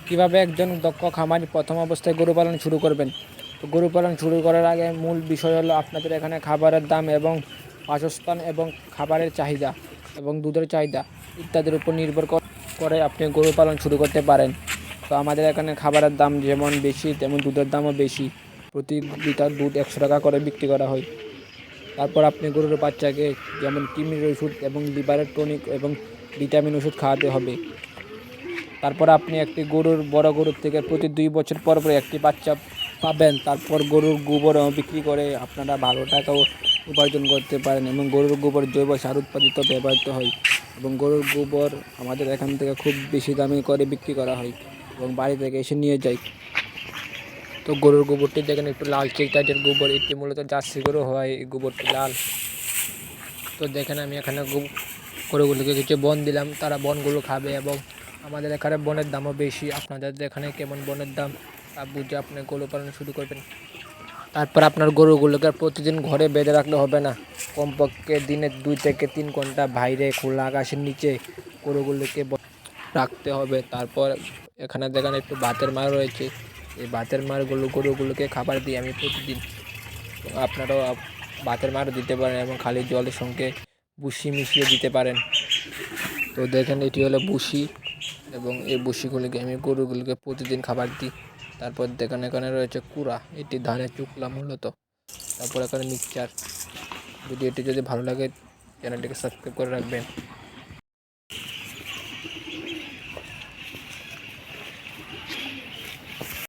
কিভাবে একজন দক্ষ খামারি প্রথম অবস্থায় গরু পালন শুরু করবেন? তো গরু পালন শুরু করার আগে মূল বিষয় হলো আপনাদের এখানে খাবারের দাম এবং বাসস্থান এবং খাবারের চাহিদা এবং দুধের চাহিদা ইত্যাদির উপর নির্ভর করে আপনি গরু পালন শুরু করতে পারেন। তো আমাদের এখানে খাবারের দাম যেমন বেশি তেমন দুধের দামও বেশি। প্রতি লিটার দুধ 100 টাকা করে বিক্রি করা হয়। তারপর আপনি গরুর বাচ্চাকে যেমন কৃমির ওষুধ এবং লিভারের টনিক এবং ভিটামিন ওষুধ খাওয়াতে হবে। তারপর আপনি একটি বড় গরুর থেকে প্রতি 2 বছর পর পর একটি বাচ্চা পাবেন। তারপর গরুর গোবরও বিক্রি করে আপনারা ভালো টাকাও উপার্জন করতে পারেন এবং গরুর গোবর জৈব সার উৎপাদিত ব্যবহৃত হয় এবং গরুর গোবর আমাদের এখান থেকে খুব বেশি দামে করে বিক্রি করা হয় এবং বাড়ি থেকে এসে নিয়ে যায়। তো গরুর গোবরটি দেখেন একটু লালচে টাইপের গোবর, এটি মূলত জার্সি গরু হয়, এই গোবরটি লাল। তো দেখেন আমি এখানে গরুগুলোকে কিছু বন দিলাম, তারা বনগুলো খাবে এবং আমাদের এখানে বনের দামও বেশি। আপনাদের এখানে কেমন বনের দাম তা বুঝে আপনি গরু পালন শুরু করবেন। তারপর আপনার গরুগুলোকে প্রতিদিন ঘরে বেঁধে রাখলে হবে না, কমপক্ষে দিনে 2 থেকে 3 ঘন্টা বাইরে খোলা আকাশের নিচে গরুগুলোকে রাখতে হবে। তারপর এখানে দেখেন একটু ভাতের মার রয়েছে, এই ভাতের মারগুলো গরুগুলোকে খাবার দিই আমি প্রতিদিন। আপনারাও ভাতের মারও দিতে পারেন এবং খালি জলের সঙ্গে ভুসি মিশিয়ে দিতে পারেন। তো দেখেন এটি হলো ভুসি এবং এই ভুসিগুলিকে আমি গরুগুলোকে প্রতিদিন খাবার দিই। তারপর দেখেন এখানে রয়েছে কুড়া, এটি ধানের চুকলা মূলত। তারপর এখানে মিক্সচার। ভিডিওটি যদি ভালো লাগে চ্যানেলটিকে সাবস্ক্রাইব করে রাখবেন।